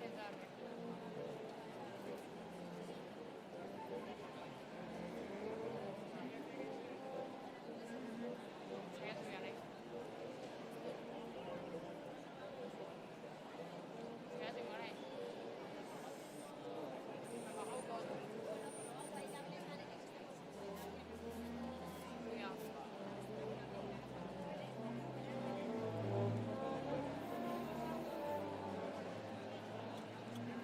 sentarme. Saiatu behar, Saiatu gara, Jauko. Ja.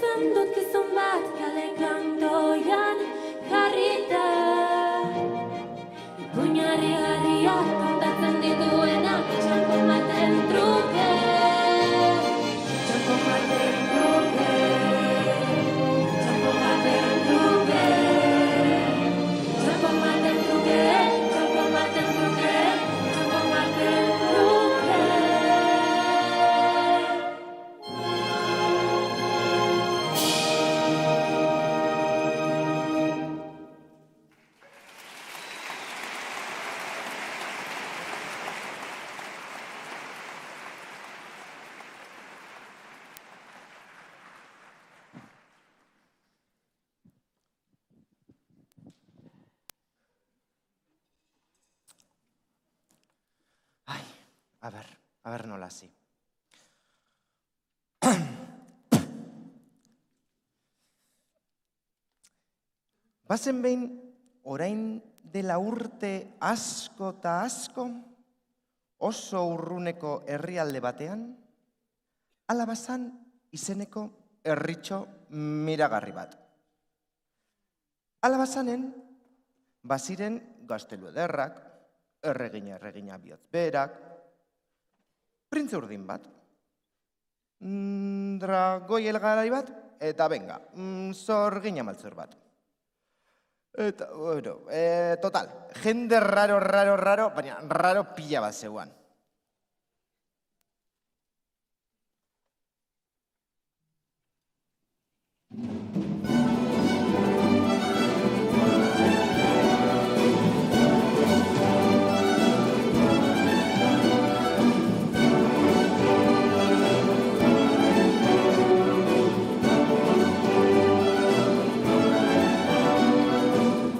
Kontatzen dut gizon bat kale kantoian jarrita. Ipuinari harriak kontatzen dituenak txanpon baten truke. Txanpon baten truke. Txanpon baten truke. Txanpon baten truke. Txanpon baten truke. Txanpon baten truke. Ai, a ber nola hasi. Bazen behin, orain dela urte asko eta asko, oso urruneko herrialde batean, Alabazan izeneko herritxo miragarri bat. Alabazanen, baziren gaztelu ederrak, erregina bihotz berak, printze urdin bat, dragoi elgarai bat, eta benga, zorgina maltzur bat. Eta, bueno, total, jende raro, baina raro pila bat zeuan.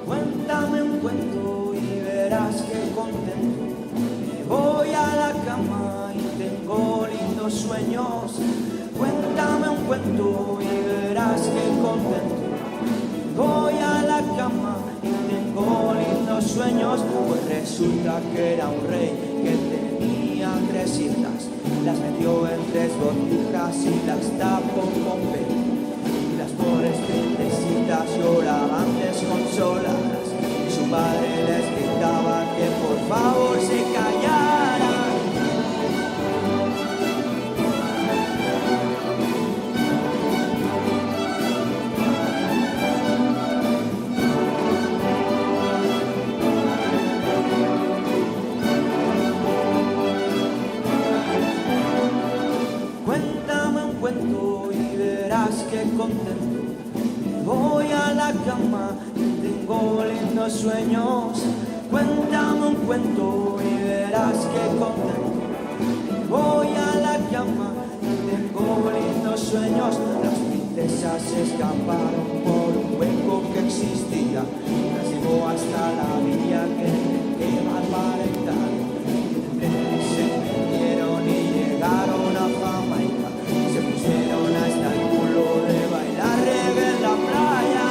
Cuéntame un cuento y verás que contento. Me voy a la cama y tengo lindos sueños. Cuéntame un cuento y verás que contento. Me voy a la cama y tengo lindos sueños. Pues resulta que era un rey que tenía 3 hijas. Las metió en 3 botijas y las tapó con pelo. Y las pobres princesitas lloraban desconsoladas. Y su padre les gritaba que por favor se callaran. Cuéntame un cuento y verás que contento. Voy a la cama y tengo lindos sueños. Cuéntame un cuento y verás que contento. Voy a la cama y tengo lindos sueños. Las princesas se escaparon por un hueco que existía. Las llevó hasta la villa que barbaridad. Se metieron y llegaron a Jamaica. Se pusieron hasta el culo de bailar reggae en la playa.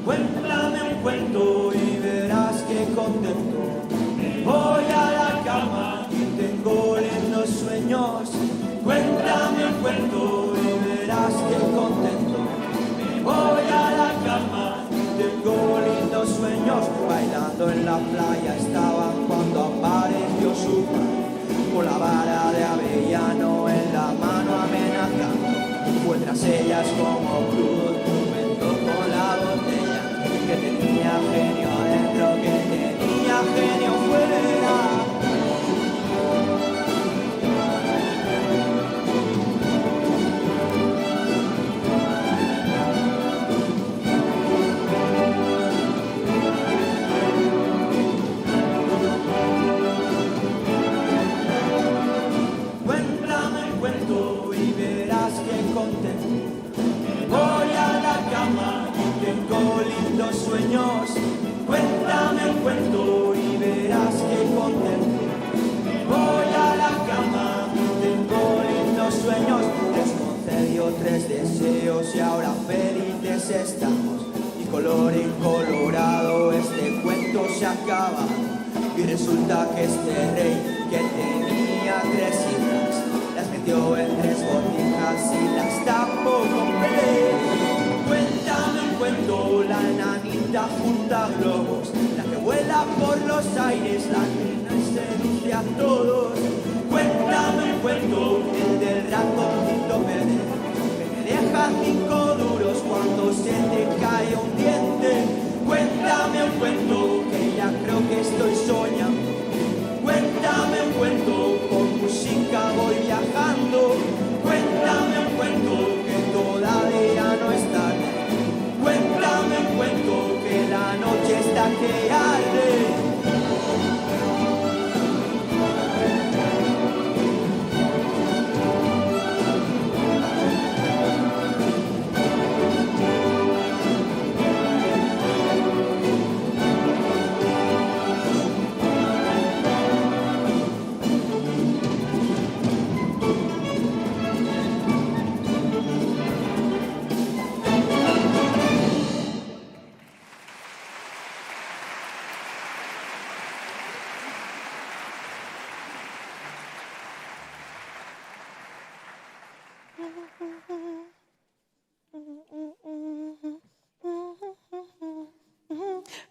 Cuéntame un cuento y verás que contento. Voy a la cama y tengo lindos sueños. Cuéntame un cuento y verás que contento. Voy a la cama y tengo lindos sueños. Bailando en la playa estaban cuando apareció su padre, con la vara de avellano en la mano amenazando. Fue tras ellas como crudo tormento con la botella, que tenía genio adentro, que tenía genio fuera. Cuéntame un cuento y verás que contento. lindos sueños. Les concedió 3 deseos y ahora felices estamos. Y color en colorado este cuento se acaba. Y resulta que este rey que tenía 3 hijas las metió en 3 botijas y las tapó con pelé. Cuéntame un cuento, la enanita junta globos, la que vuela por los aires, la que nos seduce a todos. Cuéntame un cuento, el del ratoncito verde, que te deja 5 duros cuando se te cae un diente. Cuéntame un cuento, que ya creo que estoy soñando. Cuéntame un cuento, con música voy viajando. Cuéntame un cuento, que todavía no es tarde. Cuéntame un cuento, que la noche está que arde.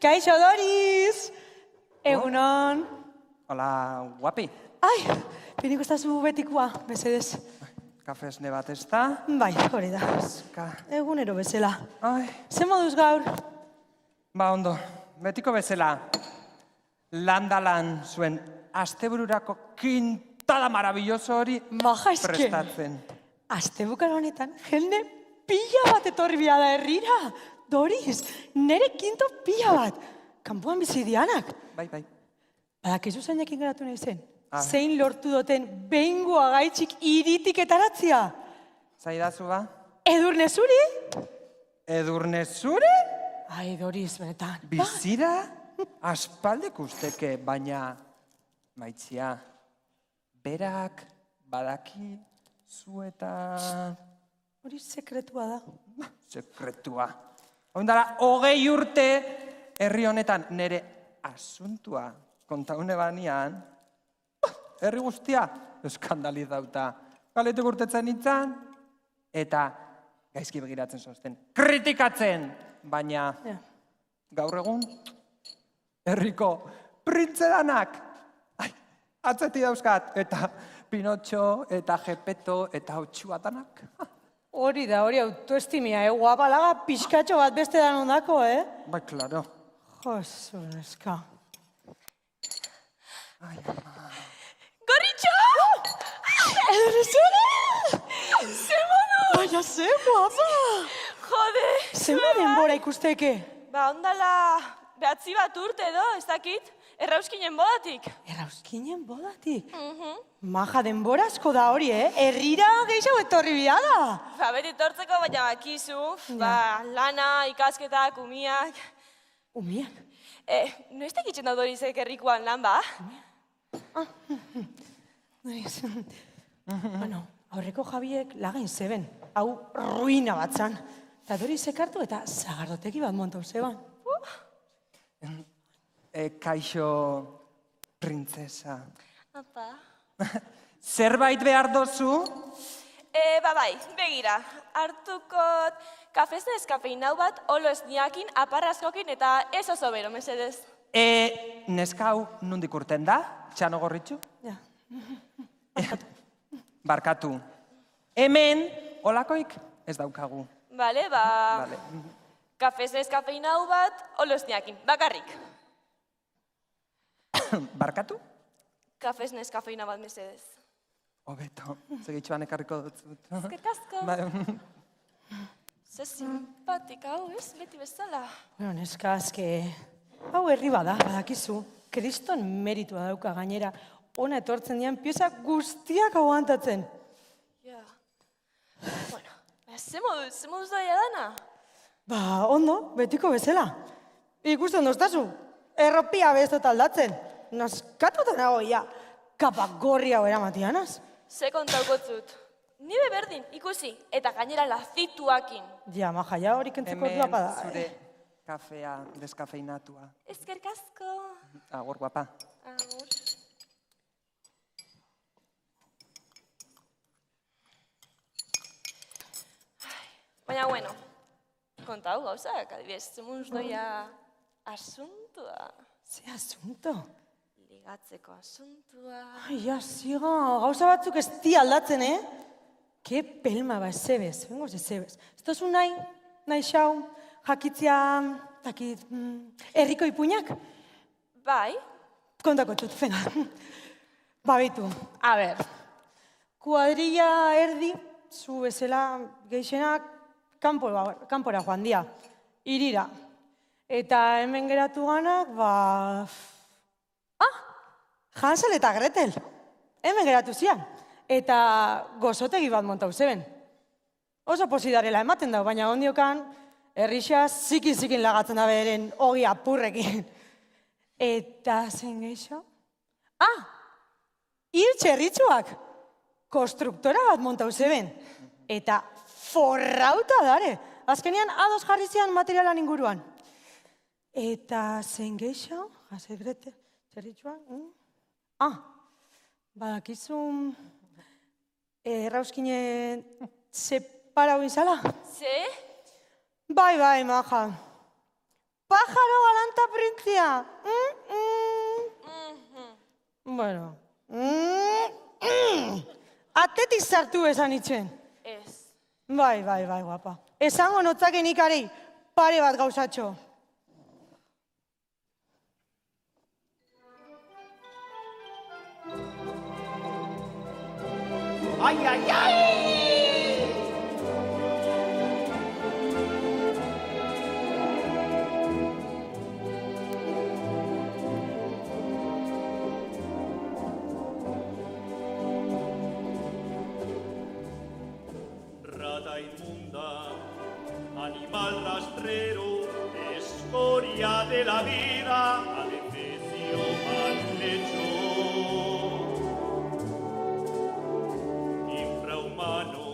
Kaixo, Doris! Egunon. Hola, guapi. Ai, piniko ez da zu betikoa, mesedez. Kafesne bat ez da? Bai, hori da. Egunero bezala. Ai, Ze moduz gaur? ba ondo, betiko bezala. Landalan zuen astebururako kintada maravilloso hori Maja eske. prestatzen. Astebukaro honetan, jende pila bat etorri bia da herrira. Doris, nere kinto pila bat. Kanpoan bizi dianak. Bai, bai. Badakizu zeinekin geratu nahi zen? Ah. Zein lortu duten behingo agaitxik iritik etaratzia? Zaidazu ba? Edurne zuri? Edurne zure? Ai, Doris, benetan. Bizira? Aspaldek usteke, baina maitzia. Berak badaki zu eta... Hori sekretua da. Sekretua. Ondara, 20 urte herri honetan nere asuntua kontaune banian, herri guztia eskandalizauta. Galetik urtetzen nintzen, eta gaizki begiratzen zozten. Kritikatzen! Baina Ja. gaur egun, herriko printzedanak! Ai, atzeti dauzkat, eta Pinotxo, eta Gepeto, eta Otxuatanak. Hori da, hori autoestimia, guapalaga pixkatxo bat beste dan ondako, Bai, klaro. Josu, eska. Ai, Gorritxo! Edure zure! Ze modu! Baina ze guapa! Jode! Zema denbora ikusteke? Ba, ondala, 9 bat urte edo, ez dakit, errauskinen bodatik. Errauskinen bodatik? Maja denbora asko da hori, Herrira gehiago etorri bia da. Ba, beti tortzeko, baina bakizu, ba, lana, ikasketak, umiak. Umiak? No ez dakitzen da Dorisek herrikoan lan, ba? Doris. Bueno, aurreko Jabiek lagain zeben, hau ruina bat zan. Eta Dorisek hartu eta zagardoteki bat montau zeban. Kaixo, printzesa. Apa. Zerbait behar dozu? Ba, bai, begira, hartukot kafez neskafeinau bat olo ez niakin, aparrazkokin eta ez oso bero, mesedez. Neska hau nondik urten da? Txano gorritxu? Ja. Barkatu. Hemen, olakoik ez daukagu. Bale, ba, Vale. kafez neskafeinau bat olo ez niakin, bakarrik. Barkatu? Kafez neskafeina bat, mesedez. Hobeto, segitxoan ekarriko dut. Eskerrik asko. Ze simpatik hau, ez? Beti bezala. Bueno, neska, azke, hau herri bada, badakizu. Kriston meritua dauka gainera. Ona etortzen dian pieza guztiak aguantatzen. Ja. Bueno, ze moduz daia dana? Ba, ondo, betiko bezala. Ikusten doztazu, erropia bezot aldatzen. Naskatuta nago, ja, kapak gorri hau eramatianaz. Ze kontaukotzut. Nibe berdin, ikusi, eta gainera lazituakin. Ja, maja, ja hori kentzeko ordua Hemen bada. zure kafea deskafeinatua. Eskerrik asko. Agur, guapa. Agur. Baina, bueno, kontau gauzak, adibidez, zemunz doia asuntua, Ze asunto? ligatzeko asuntua. Ai, ja, ziga, gauza batzuk ez di aldatzen, Ke pelma ba, ezebez, bengoz ezebez. Ez tozu nahi xau, jakitzia, takit, herriko ipuinak? Bai, Kontako txut, fena. Babitu, a ber, kuadrilla erdi, zu bezala geixenak, kanpora joan dia, irira. Eta hemen geratu ganak, Hansel eta Gretel, hemen geratu zian. Eta gozotegi bat montau zeben. Oso posidarela ematen da, baina ondiokan, herrixa zikin lagatzen da beren ogi apurrekin. Eta zen geixo? Hil txerritxuak, konstruktora bat montau zeben. Eta forrauta dare. Azkenean ados jarri zian materialan inguruan. Eta zen geixo, Hansel Gretel, txerritxuak? Badakizun errauskinen separau izala? ze? Bai, maja. Pájaro galanta printzia. Bueno. Atetik sartu esan itxen. Ez. Bai, guapa. Esango notzaken ikarei pare bat gauzatxo. ¡Ay, ay, ay! Rata inmunda, animal rastrero, escoria de la vida, adefesio mal hecho. Infrahumano,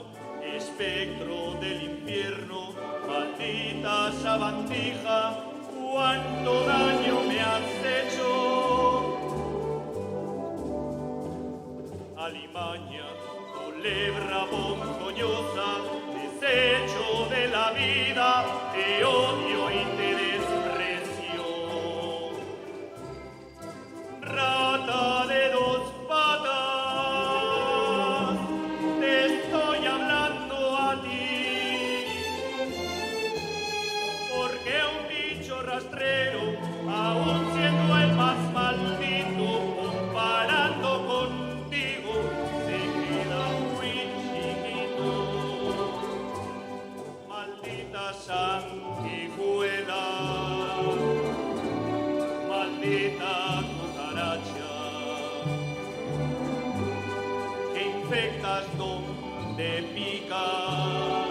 espectro del infierno, maldita sabandija, cuánto daño me has hecho. Alimaña, culebra ponzoñosa, desecho de la vida, te odio y te desprecio. Rata de dos patas, te estoy hablando a ti, porque un bicho rastrero, aun siendo el más maldito, comparando contigo, se queda muy chiquito. Maldita sanguijuela, maldita cucaracha, que infectas donde picas,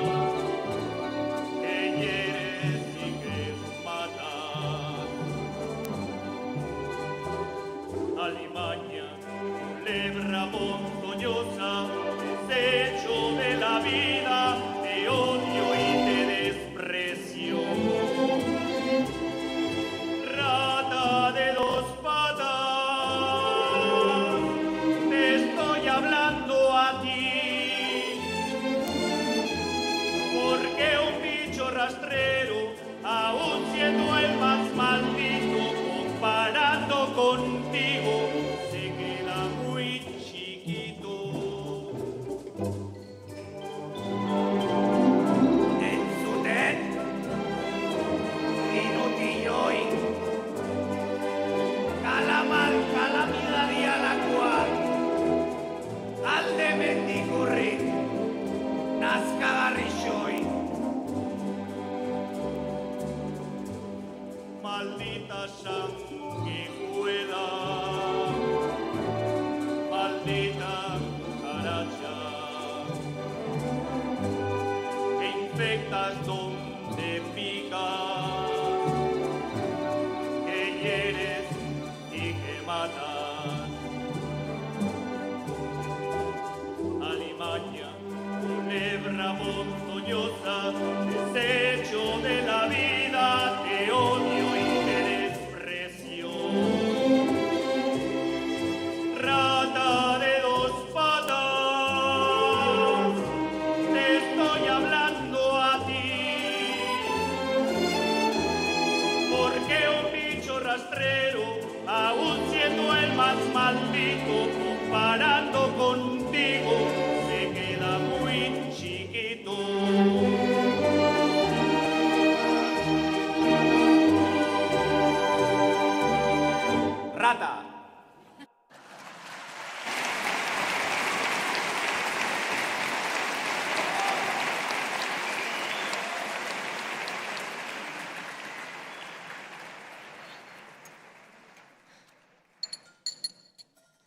que hieres y que matas. Alimaña, culebra ponzoñosa, desecho de la vida, te odio y te desprecio. Rata de dos patas, te estoy hablando a ti, porque un bicho rastrero, aun siendo el más maldito, comparando contigo, se queda muy chiquito. Entzuten, inutilloi, kalamidadialakoa, alde mendikurri, nazkagarrixoi. Maldita sanguijuela, maldita cucaracha, que infectas donde picas, que hieres y que matas. Alimaña, vida ponzoñosa, desecho de la vida, te odio y te desprecio. Rata de dos patas, te estoy hablando a ti, porque un bicho rastrero, aún siendo el más maldito, comparando contigo, se queda muy chiquito. Rata.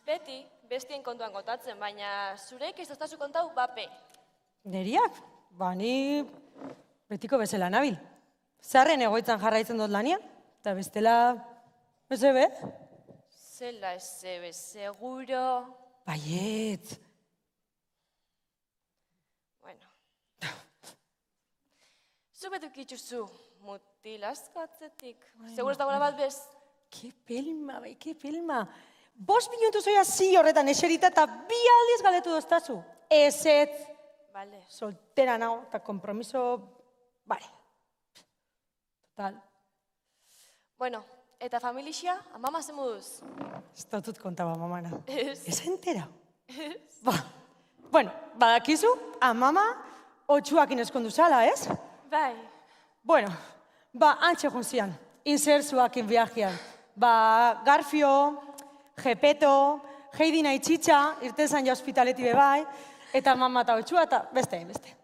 Beti, bestien kontuan kontatzen, baina zurek ez doztazu kontau bape. Neriak? Ba, ni betiko bezala nabil. Zarren egoitzan jarraitzen dut lanian, eta bestela, ez ebe? Zela ez zebe, seguro. Baiet. Bueno. Zu betuk itxuzu, mutil asko atzetik. Seguro ez dagoela bat bez? Ke pelma, bai, ke pelma. 5 minutu zoia zi horretan eserita eta 2 aldiz galetu doztazu. Ezetz. Bale. Soltera nao, eta kompromiso, bale. Total. Bueno, eta familixia, amama zen moduz? Ez dut kontaba mamana. Ez. Ez entera? Ba, bueno, badakizu, amama otxuakin eskondu zala, ez? Bai. Bueno, ba, antxe jonzian, inserzuakin viajean. Ba, Garfio, Gepeto, Heidi Naitxitxa, irtezan ja hospitaleti bebai, eta mama eta otxua eta beste.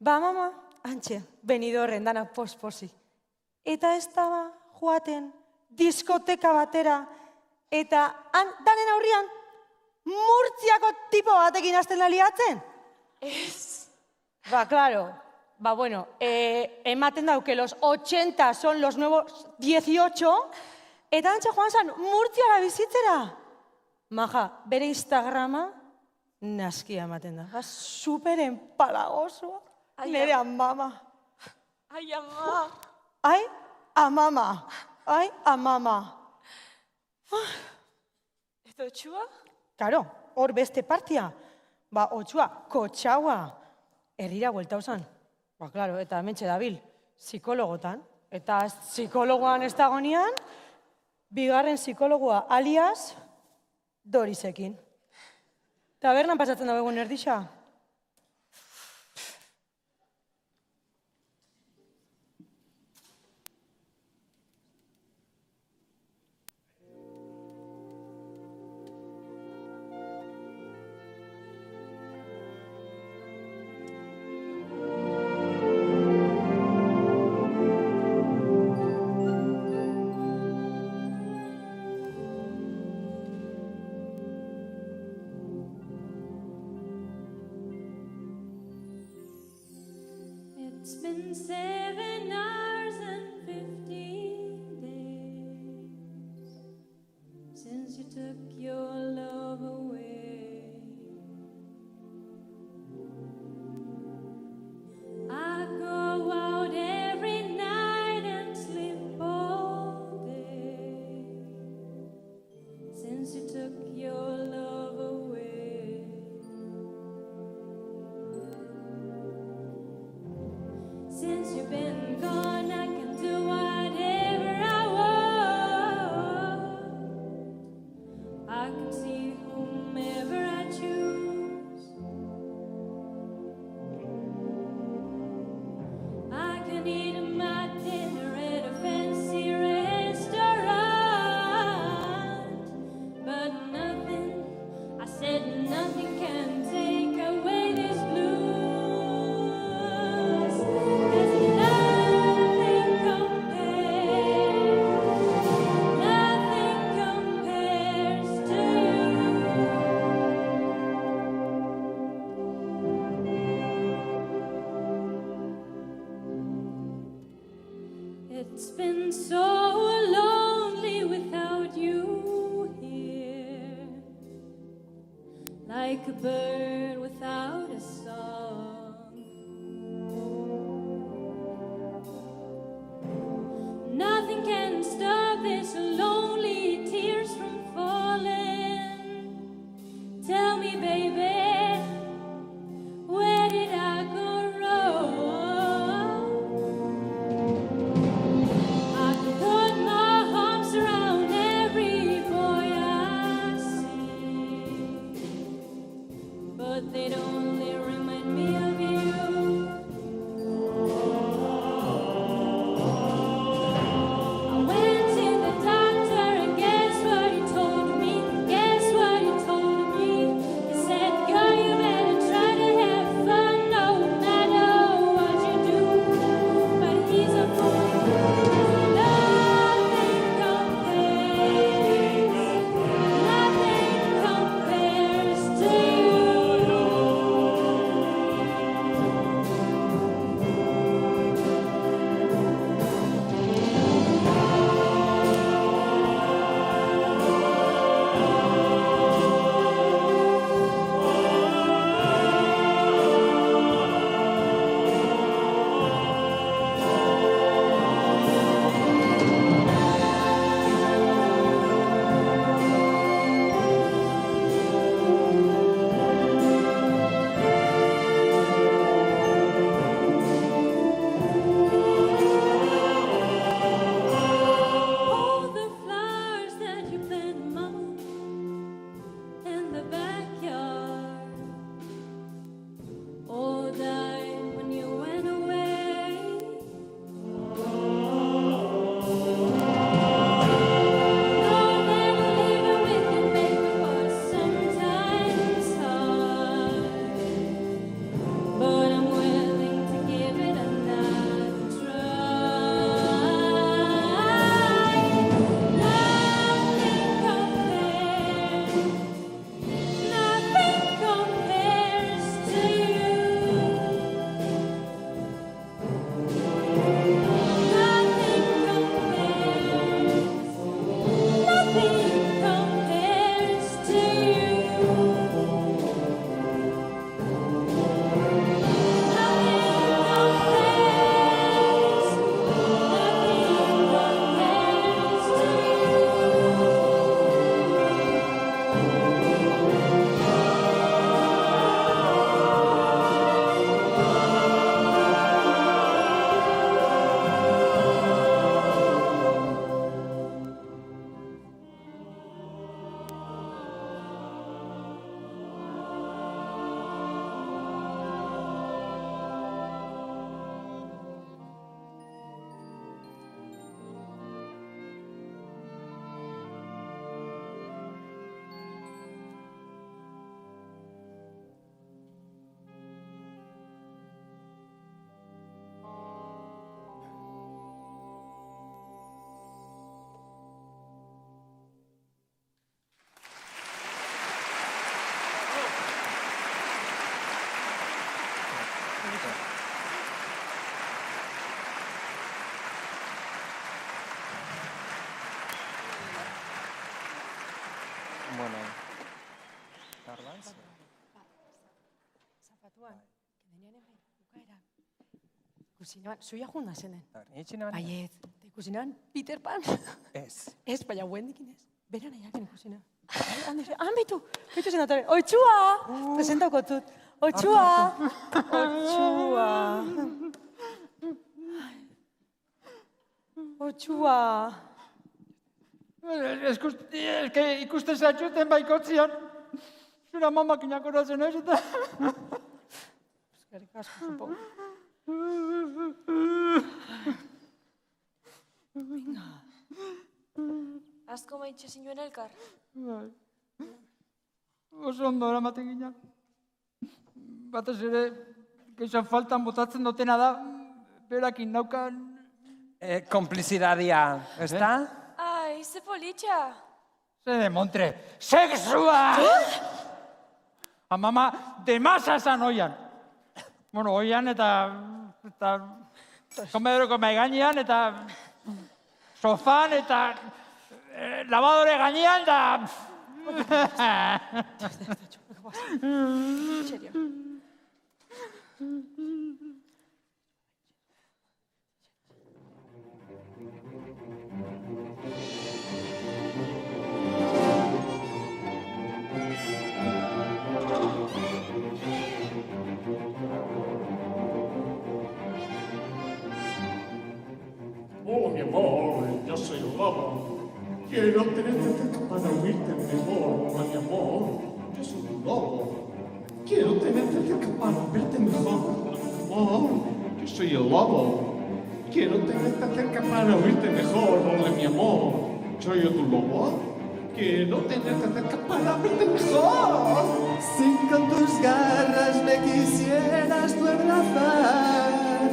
Ba, mama, antxe, benidorren dana posposi. Eta ez daba joaten diskoteka batera, eta danen aurrian Murtziako tipo batekin hasten aliatzen. Ez. Ba, claro. Ba, bueno, ematen dau que los 80 son los nuevos 18, eta antxe joan zan Murtziara bizitzera. Maja, bere Instagrama naskia ematen da. Ba, superen palagosoa. Nere amama. Ai, ama. Ai, amama. Ai, amama. Eta otxua? Karo, hor beste partia. Ba, otxua, kotxaua. Herrira buelta usan. Ba, klaro, eta hementxe dabil, psikologotan. Eta psikologoan ez dagonean, bigarren psikologoa alias Dorisekin. Tabernan pasatzen dago egun erdixa. It's been 7 hours and 15 days since you took your love away. I go out every night and sleep all day since you took your love away. Since you've been gone, I can do whatever I want. I can see whomever I choose. I can eat my dinner at a fancy restaurant, but nothing, I said nothing can take away this blues. It's been so lonely without you here, like a bird without a song. Bueno. Garbanzo. Zapatuan, kedenean hemen, bukaera. Ikusinean, zuia junda zenen. Itxi naban? Baiet, eta ikusinean, Peter Pan. Ez. Ez, baina Wendikin ez. Beran aiaken ikusina. Han bitu zenatore. Oitxua! Presentauko tut. Oitxua! Oitxua! Oitxua! Ez que ikusten zatxuten baikotzian. Zura mamakinak horazen ez eta... Eskerrik asko, supongo. Venga. Asko maitxe zinuen elkar. Oso ondo eramaten ginen. Batez ere, geixan faltan botatzen dutena da, berakin naukan... Komplizidadia, ez da? Ai, ze politxa. Zer de montre, sexua! Amama, demasa esan oian. Bueno, oian eta komedoroko mai gainean, eta sofan, eta lavadore gainean, da... Serio. Oh, mi amor, yo soy un lobo. Quiero tenerte cerca para oírte mejor. Oh, mi amor, yo soy un lobo. Quiero tenerte cerca para verte mejor. Oh, mi amor, yo soy el lobo. Quiero tenerte cerca para oírte mejor. Hola, mi amor, soy yo tu lobo. Quiero tenerte cerca para verte mejor. Si con tus garras me quisieras tú abrazar,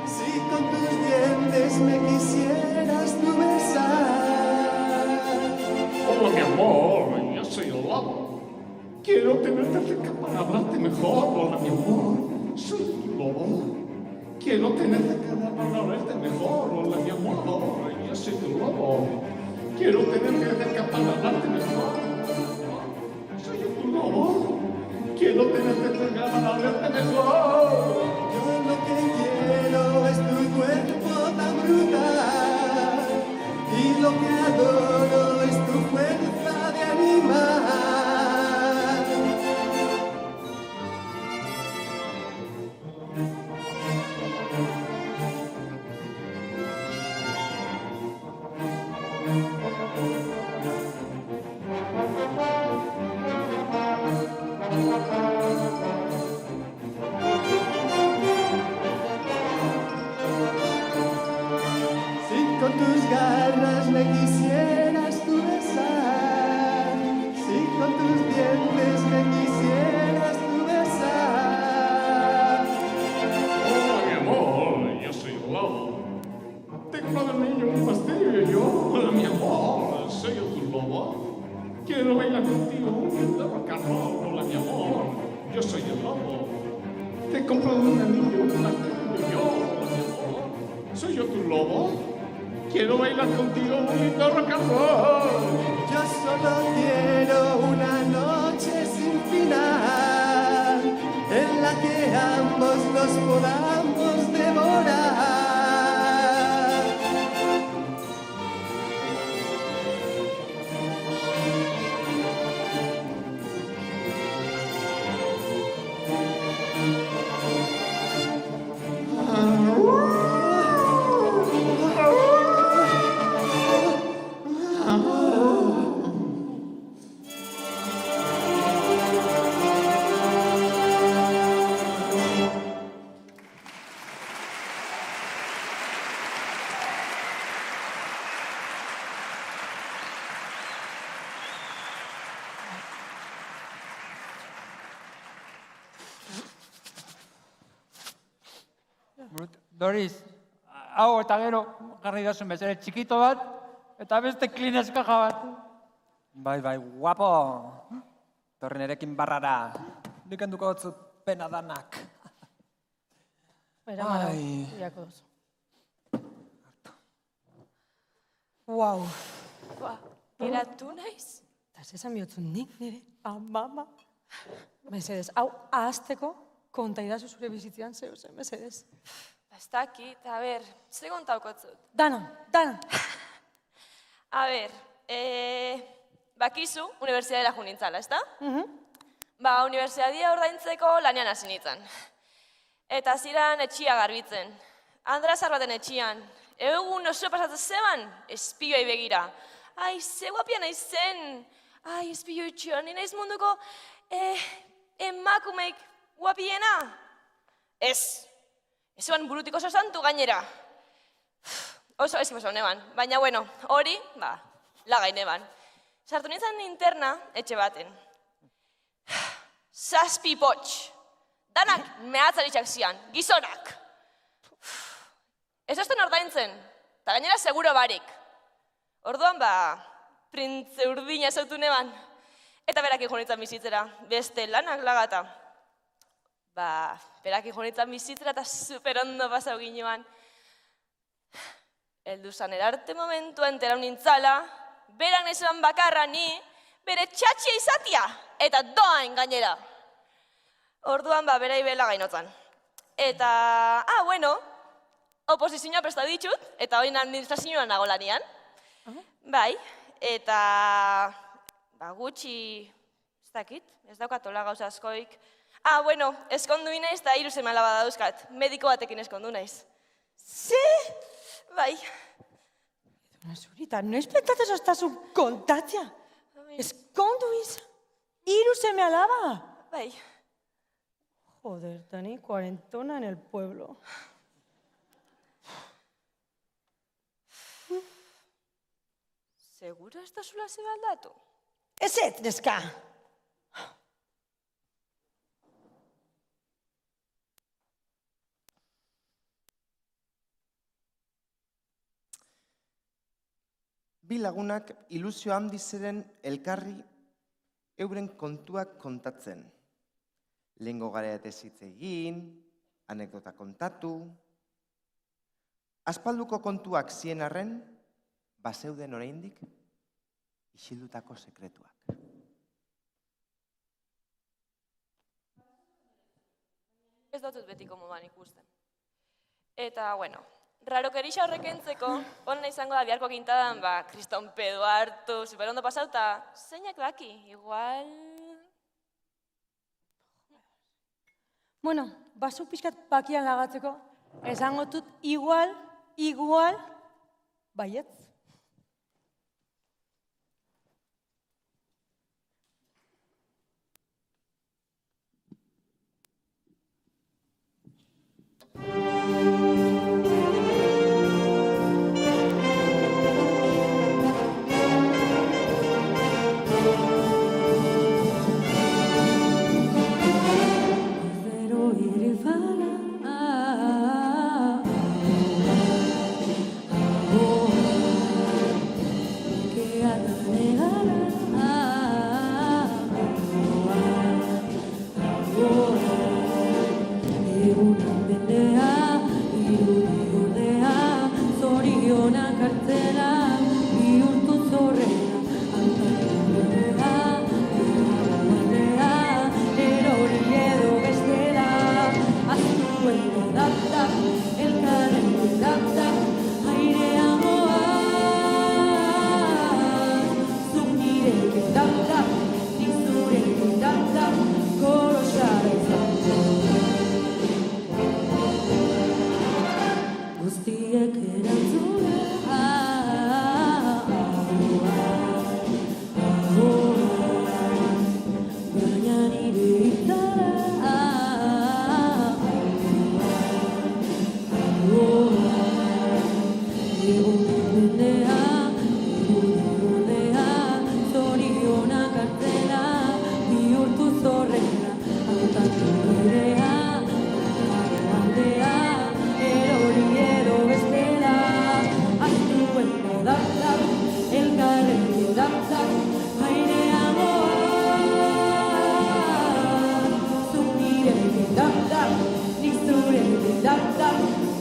si con tus dientes me quisieras tú besar. Hola, mi amor, yo soy el lobo. Quiero tenerte cerca para hablarte mejor. Hola, mi amor, soy tu lobo. Quiero tenerte cerca para verte mejor. Hola, mi amor, yo soy tu lobo. Quiero tenerte cerca para hablarte mejor. Soy yo tu lobo. Quiero tenerte cerca para verte mejor. Yo lo que quiero es tu cuerpo tan brutal, y lo que adoro es tu fuerza de animal. Si con tus garras me quisieras tú besar, si con tus dientes me quisieras tú besar. Hola, mi amor, yo soy el lobo. Tengo un anillo, un pastel y yo. Hola, mi amor, soy yo tu lobo. Quiero bailar contigo un rock and roll. Hola, mi amor, yo soy el lobo. Te he comprado un anillo, un pastel y yo. Hola, mi amor, soy yo tu lobo. Quiero bailar contigo un rock and roll. Yo solo quiero una noche sin final, en la que ambos nos podamos devorar. Doris, hau eta gero jarri dozun bezala txikito bat, eta beste Kleenex kaja bat. Bai, guapo. Torri nerekin barrara. Nik handuko batzut pena danak. Eramana, Ai. iako dozu. Guau. Ba, geratu naiz? Eta zesan bihotzun nik nire amama. Mesedez, hau ahazteko konta idazu zure bizitzean zeu zen, mesedez. Ez dakit, a ber, ze kontaukotzut. Dana. A ber, bakizu, unibertsiadera jo nintzala, ezta? Ba, unibertsiadia ordaintzeko lanean hasi nintzen. Eta ziran etxia garbitzen. Andrazar baten etxian. Egun oso pasatzen zeban, espioi begira. Ai, ze guapia nahi zen. Ai, espioi txio, ni naiz munduko emakumeik guapiena. Ez. Ezuan burutik oso santu gainera. Oso eski oso neban. Baina, bueno, hori, ba, lagai neban. Sartu nintzen interna etxe baten. 7 potx. Danak mehatzaritxak zian, gizonak. Ez ozten ordaintzen, eta gainera seguro barik. Orduan, ba, printze urdina zautu neban. Eta berak ikonitzen bizitzera, beste lanak lagata. Ba, berak ikonitzen bizitzera eta super ondo pasau ginean. Eldu zan erarte momentua entera nintzala, berak nezuan bakarra ni, bere txatxia izatia, eta doain gainera. Orduan, ba, berai bela gainotzan. Eta, bueno, oposizioa presta ditut, eta hori administrazioan nago lanian. Bai, eta, ba, gutxi, ez dakit, ez daukatola gauza askoik. Bueno, eskondu inaiz eta 3 seme alaba dauzkat, mediko batekin eskondu naiz. Ze? Bai. Zurita, noiz pentatez oztazu kontatzea? Eskondu izan? 3 seme alaba? Bai. Joder, Tani, 40 en el pueblo. Seguro ez da zula zeba aldatu? Ez, neska! Bi lagunak ilusio handi ziren elkarri euren kontuak kontatzen. Lehengo garaetez hitz egin, anekdota kontatu. Aspalduko kontuak zien arren, bazeuden oraindik isildutako sekretuak. Ez dutut betiko moduan ikusten. Eta, bueno, rarokerixa horrek entzeko, hona izango da biharko kintadan, ba, kriston pedo hartu, superondo pasauta, zeinak baki, igual... Bueno, basu pixkat bakian lagatzeko, esango dut igual, baietz. Guztiek erantzuna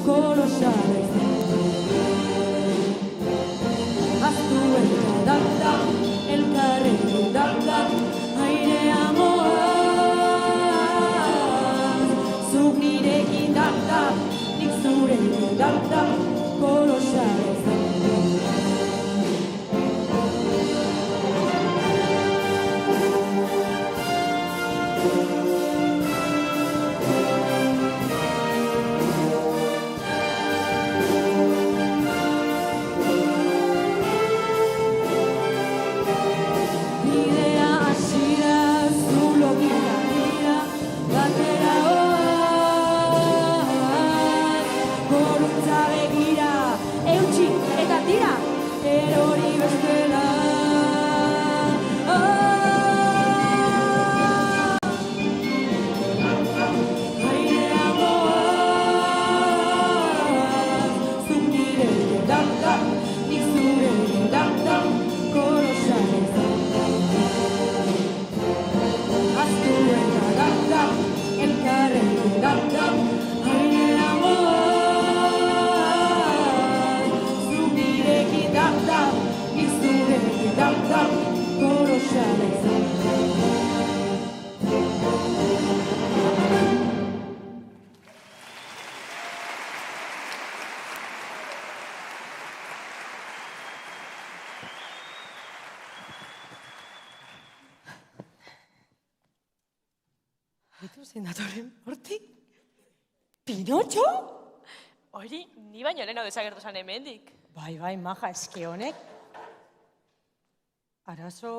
kolosala Haztu eta dapta, elkarrekin dapta, airea moaz. Zuk nirekin dapta, nik zurekin dapta, kolosala Itu zein datorren hortik? Pinotxo? Hori, ni baino lehenago desagertu zan hemendik. Bai, maja, eske honek. Arazo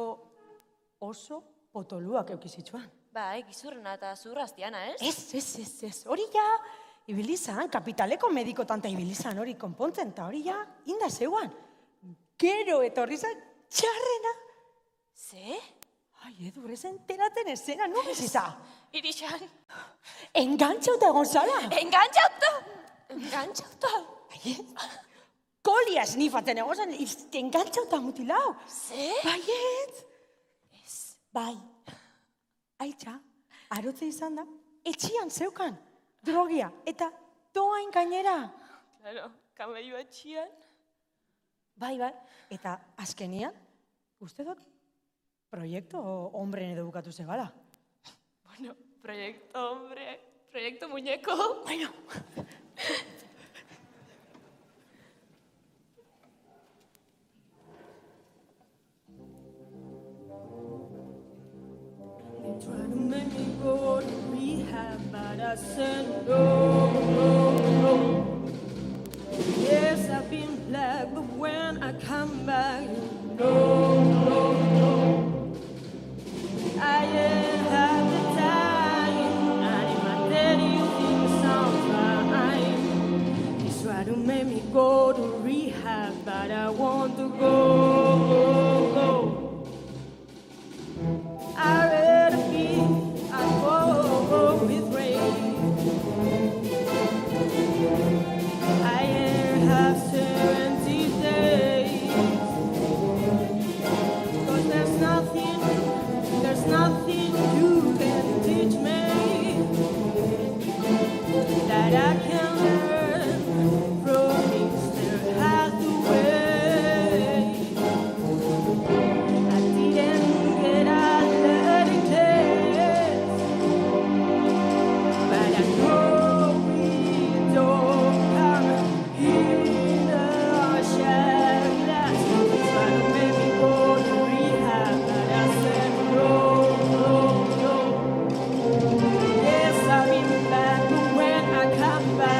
oso potoluak eukizitzuan. Bai, gizurrena eta zurraztiana, ez? Ez. Hori ja, ibilizan, kapitaleko mediko tanta ibilizan hori konpontzen, eta hori ja, inda zeuan. Gero etorri zan txarrena. Ze? Ai, Edu, rezen teraten esena, nu biziza? Irixan. Engantxauta egon zala. Engantxauta? Baiet, kolia esnifatzen egon zan, engantxauta mutilau. Ze? Baiet. Ez. Bai. Aitza, arotze izan da, etxian zeukan, drogia, eta doain gainera. Claro, kamello etxian. Bai, eta azkenian, uste dut, proiektu hombreen edo bukatu zebala. Bueno, proyecto hombre, proyecto muñeco. Bueno. They try to make me go to rehab, but I said no. Yes, I've been black, but when I come back, no. I ain't had the time, and if I tell you things sound fine. They try to make me go to rehab, but I want to go. I'd rather be at home with rain. I ain't have 70 days, 'cause there's nothing you can teach me that I can learn from Mr. Hathaway. I didn't get out of the class, but I know we don't come in a shell glass. Try to make me go to rehab, but I said no. Yes, I've been back, but when I come back,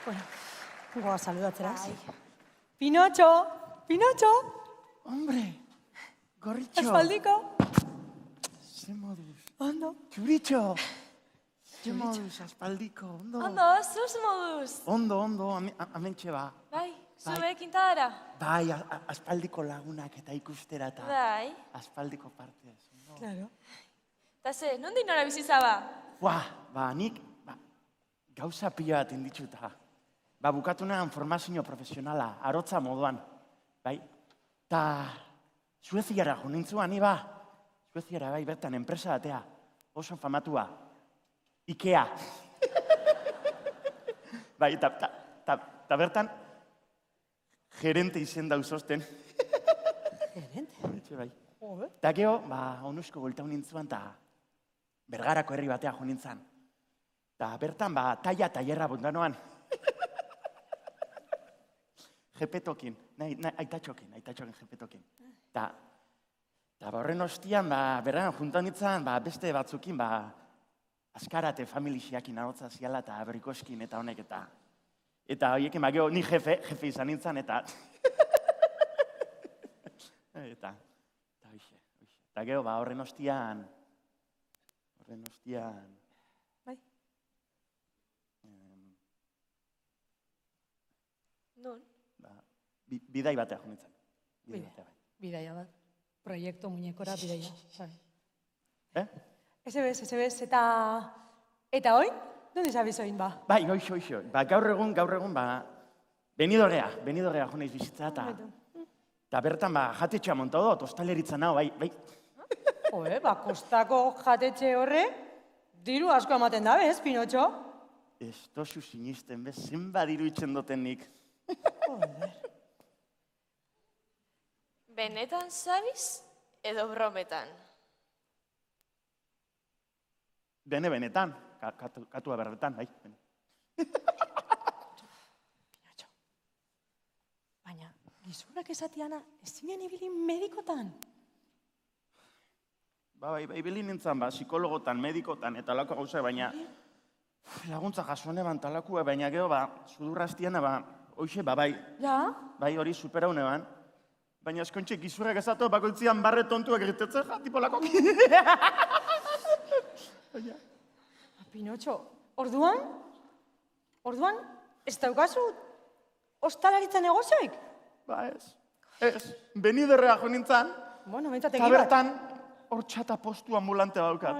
Bueno, goa saludatzeraz. Pinotxo! Pinotxo! Hombre, gorritxo. Aspaldiko? Ze moduz. Ondo. Txuritxo. Ze moduz, aspaldiko, ondo. Ondo, zuz moduz. Ondo, amentxe ba. Bai, zube kintadara. Bai, aspaldiko lagunak eta ikustera eta Bai. aspaldiko partez. Claro. Eta ze, nondik nora bizizaba? Nik gauza pila bat inditzuta. Bukatu nahan formazio profesionala, arotza moduan. Bai, eta Sueziara jo nintzuan, ni ba. Sueziara, bai, bertan, enpresa batea. Oso famatua. Ikea. Bai, eta bertan, gerente izen dauzosten. Gerente? Bai. Eta geho, onusko goltau nintzuan, eta Bergarako herri batea jo nintzen. Eta bertan, taia tailerra bondanoan. Jepetokin, aitatxokin jepetokin. Eta horren ostian, berran juntan nintzen, beste batzukin, askarate familixiakin ahotza ziala eta berrikoskin eta honek eta horiekin, geho, ni jefe izan nintzen, eta hoxe. Eta geho, horren ostian, Bai. Non? Bidai batea jo nintzen. Bidaia bat. Proiektu muñekora bidaia. Eh? Ez, eta oin? Nondi zabiz oin ba? Bai, hoixo. Gaur egun, Benidorea jo naiz bizitza, eta bertan, jatetxea montau dut, ostaleritza nao, bai. Kostako jatetxe horre, diru asko ematen dabe, ez, Pinotxo? Ez tozu sinisten, zenba diru itzen duten nik. Benetan zabiz edo brometan? Benetan, katua berretan, bai. Pinotxo, baina gizunak esatiana ez zinen ibili medikotan? Bai, bilin nintzen, psikologotan, medikotan, eta lako gauza, baina laguntza jasone ban talakua, baina geho, sudurraztiana, hoxe, bai. Ja? Bai, hori superaune ban. Baina eskontxe gizurrak ezatu, bakoitzian barre tontuak egitetzen, tipo lako. Pinotxo, orduan, ez daukazu ostalaritza negozioik? Ez, Beniderrea jo nintzen, Bueno, mentzategi eta bat. bertan, hortxata postu ambulante baukat.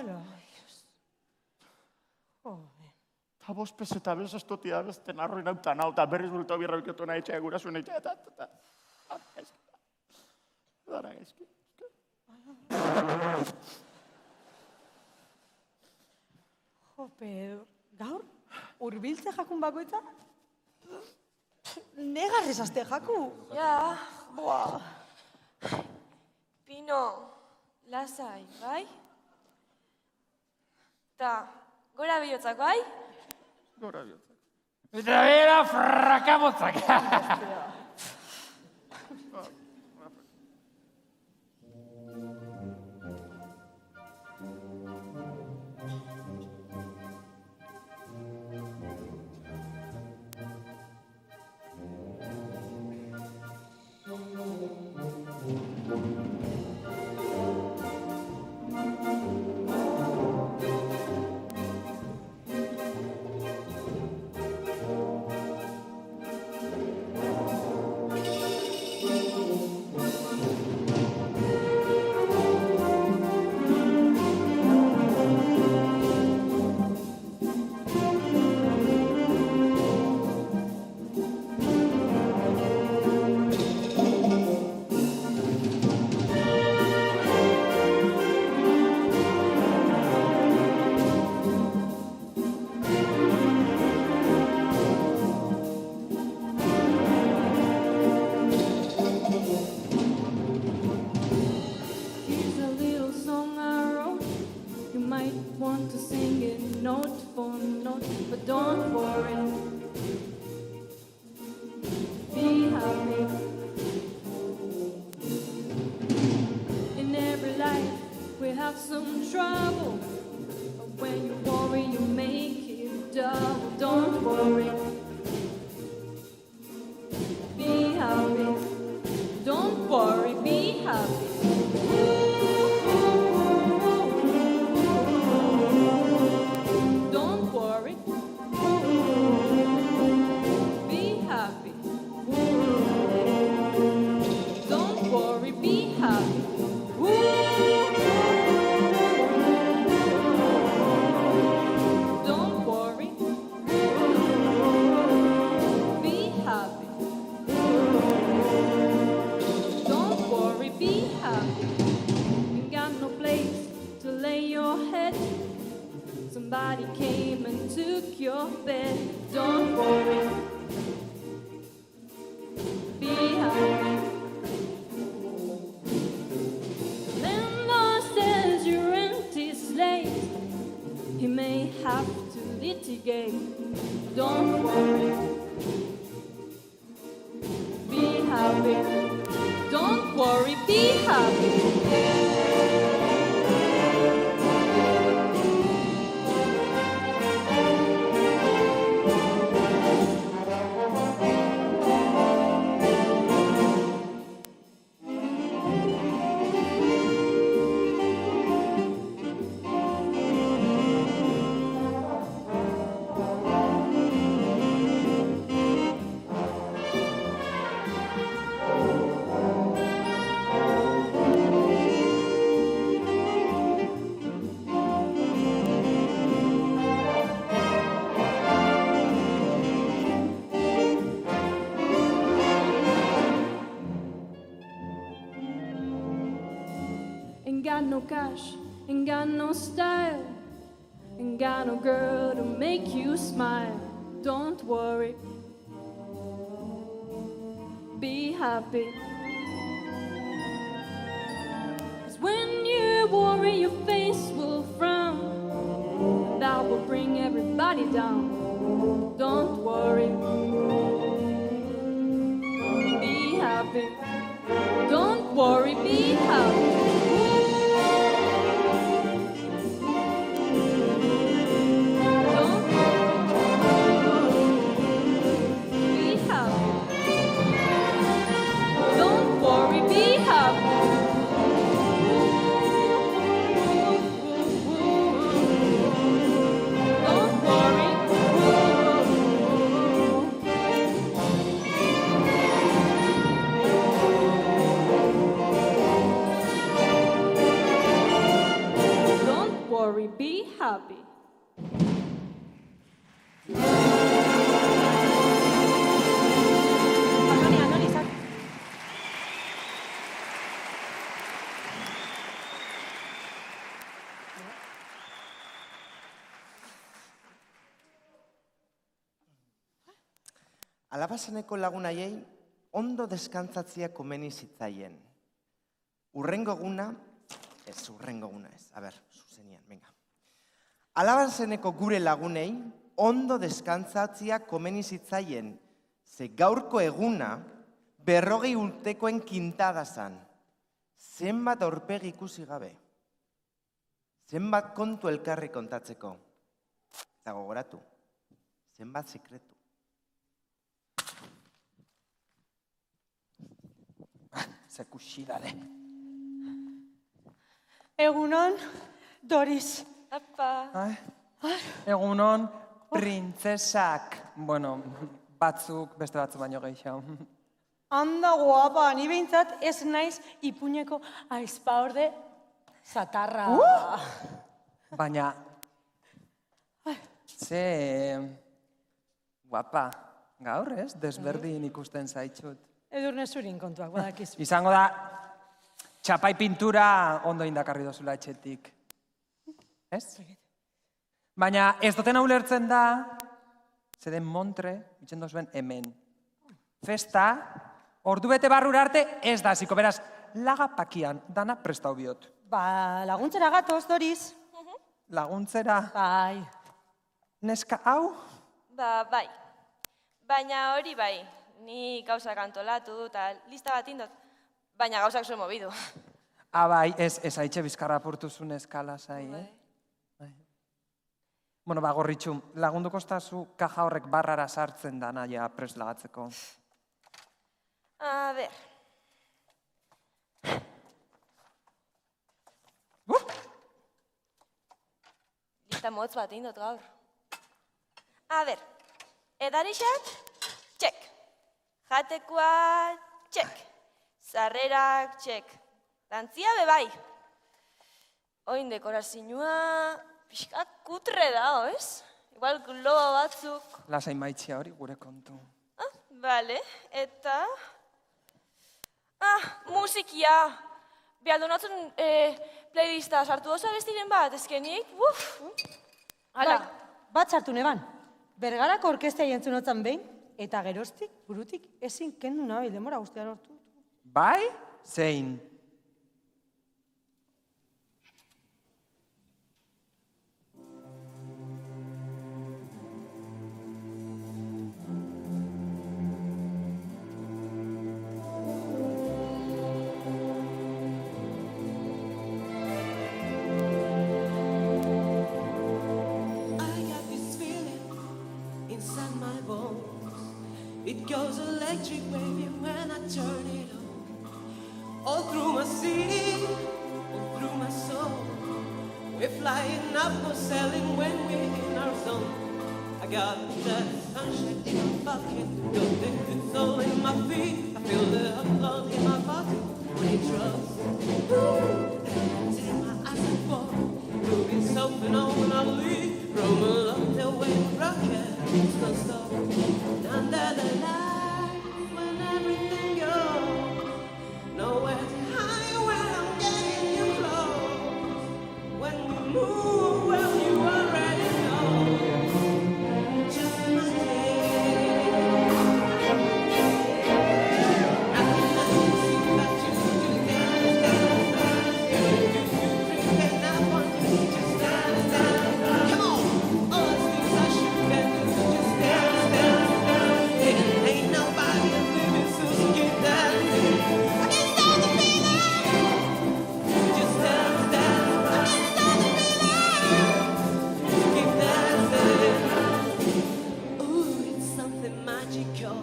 Eta bospez eta bezastotia bezten arroin hautan hau, eta berriz bulta birra bikotu nahi etxea gurasun etxea, eta... Dara gaizki. Gaur, urbiltze jakun bakoitza? Negarrez azte jaku. Ja, Pino, lasai, bai? Ta, gora bihotzak, bai? Gora biotzak. Eta bera frakamotzak. some trouble. But when you worry, you make it double. Don't worry. somebody came and took your bed. Don't worry, be happy. Landlord says your rent is late. He may have to litigate. Don't worry, be happy. Don't worry, be happy. Ain't got no cash, ain't got no style, ain't got no girl to make you smile. Don't worry, be happy. 'Cause when you worry, your face will frown, and that will bring everybody down. Don't worry, be happy. Don't worry, be happy. Be happy. Alabazeneko lagun haiei ondo deskantzatzea komeni zitzaien. Urrengo eguna ez, a ber, zuzenian, venga. Alabazeneko gure lagunei ondo deskantzatzea komeni zitzaien, ze gaurko eguna 40 urtekoen kintada zan. Zenbat aurpegi ikusi gabe. Zenbat kontu elkarri kontatzeko. Eta gogoratu, zenbat sekretu. Zekusidare. Egunon, Doris. Apa. Egunon, printzesak. Bueno, batzuk, beste batzu baino gehiago. Anda guapa, ni behintzat ez naiz ipuñeko aizpaorde zatarra. Baina, ze guapa, gaur ez, desberdin ikusten zaitxut. Edurne zurin kontuak, badakizu. Izango da, txapai pintura ondo indakarri dozula etxetik. Ez? Baina ez duten ulertzen da, zeden montre, itxen dozuen hemen. Festa, ordu bete barrura arte ez da hasiko, beraz, laga pakian, dana prestau biot. Ba, laguntzera gatoz, Doris. Laguntzera? Bai. Neska hau? Ba, bai. Baina hori bai, ni gauzak antolatu eta lista bat indot, baina gauzak zuen mobidu. Bai, ez haitxe bizkarra apurtuzun eskala zai, eh? Bueno, ba, gorritxu, lagunduko estazu kaja horrek barrara sartzen da naia prest lagatzeko. A ber. Lista motz bat indot gaur. A ber, edarixak, txek. Jatekoa, txek. Zarrerak, txek. Dantzia bebai. Oin dekorazioa, pixkat kutre da, ez? Igual globa batzuk. Lasain maitzia hori gure kontu. Bale, eta... musikia. Behaldu notzen playlista sartu doza bestiren bat, ezkenik, Hala. Bat sartu neban. Bergarako orkestea jentzunotzan behin, eta geroztik, burutik, ezin kendu nabil demora guztia lortu. Bai? Zein? It goes electric wavy when I turn it on. All through my city, all through my soul. We're flying up, we're sailing when we're in our zone. I got that sunshine in my pocket, it's all in my feet. I feel the hot blood in my body when it drops. Ooh, take my eyes off for moving so phenomenally. Roam along the way, rocket, don't stop. Under the lights when everything goes, nowhere to hide when I'm getting you close. When we move, well, you already know. Just my day. Nothing see but you dance. You creeping up on you, just dance. Come on, all the things I should can do, just dance. Ain't nobody living, so keep dancing. I can stop the feeling. Just dance, dance. I can stop the feeling. Keep dancing. Ooh, it's something magical.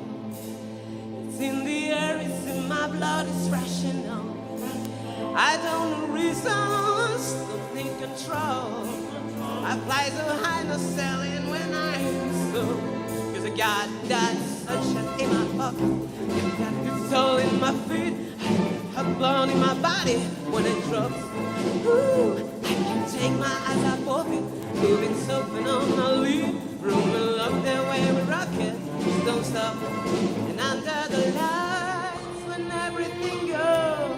It's in the air, it's in my blood, it's rushing on. I don't know reasons, don't need control. I fly so high, no sailing when I'm so. Cause I got that sunshine in my pocket, got the soul in my feet, hot blood in my body when it drops. Ooh, I can't take my eyes off of it, moving so phenomenally, roaming along the way we rock it, just don't stop. And under the lights when everything goes,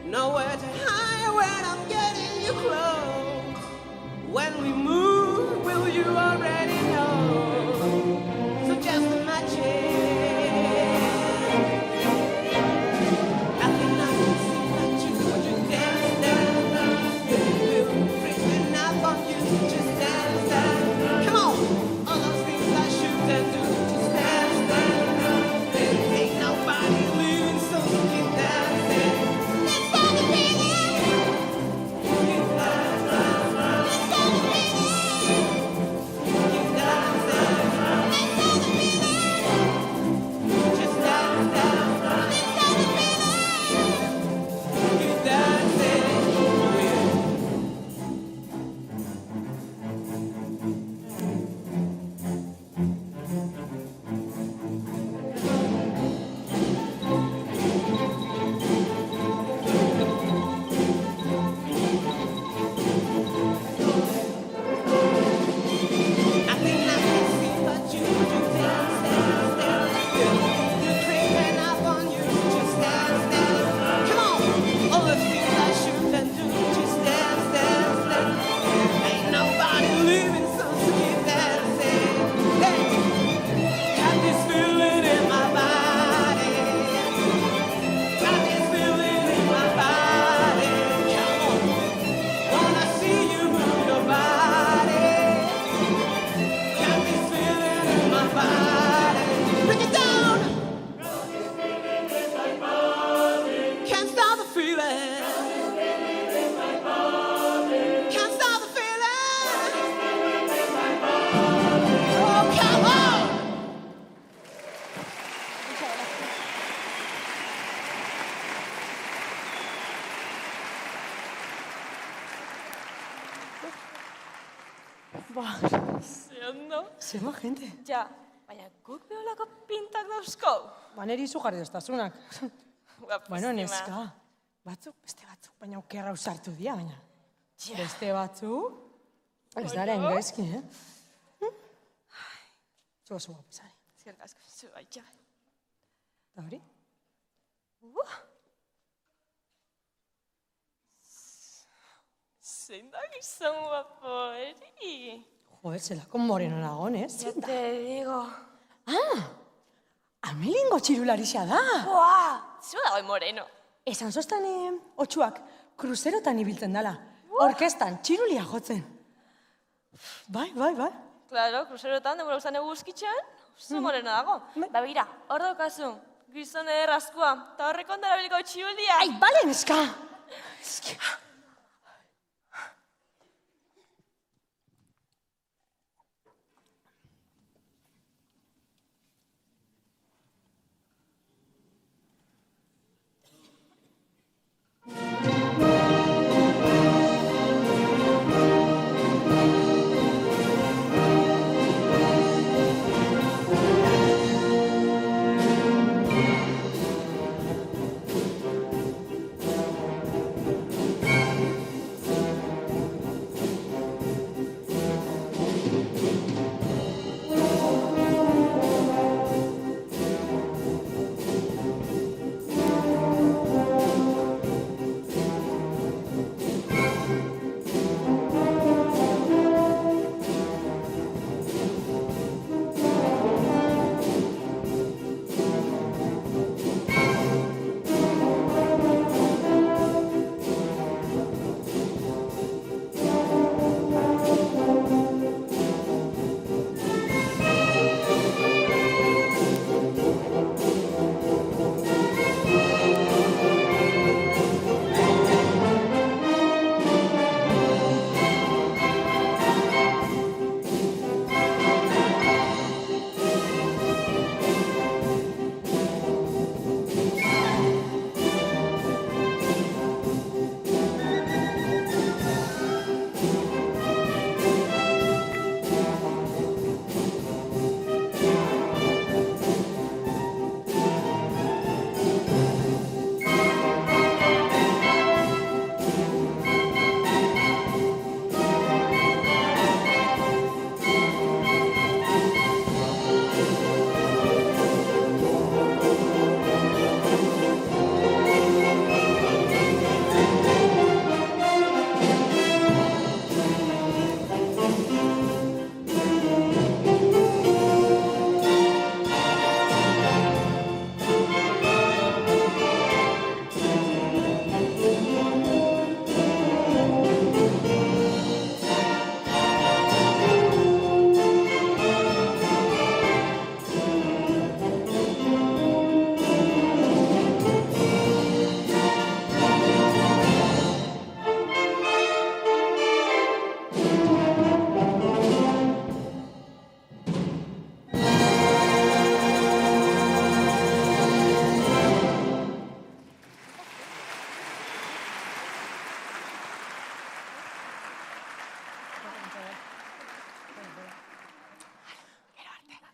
nowhere to hide when I'm getting you close. When we move, will you already know? So just imagine. Nothing I can see but you. Would you dance, dance, dance? We'll creeping up on you. Just dance, dance. Come on, all those things I should and do. Just dance, dance. There ain't nobody leaving, so keep dancing. Let's go the feeling. Keep dancing. Let's go the feeling. Keep dancing. Zeondo? Zema, gente. Ja, baina guk beholako pintak dauzko. Neri izu jarri doztasunak. Guapísima. Bueno, neska, batzuk, beste batzuk, baina okerra usartu dira, baina. Beste batzuk, ez daren gaizki, Zu oso guapizari. Zerk asko, zu baitxa. Eta hori? Zein da gizon guapo, eri? Joder, zelako moreno nagon, ez? Ya te digo. Amelingo txirularixa da. Buah, zio dagoen moreno. Esan zoztan otxuak kruzerotan ibiltzen dala. Orkestan, txirulia jotzen. Bai. Claro, kruzerotan, demora usan eguzkitzen, oso moreno dago. Ba, bira, hor daukazu, gizon ederrazkoa, eta horrek ondara biliko txiruldia. Ai, bale, neska!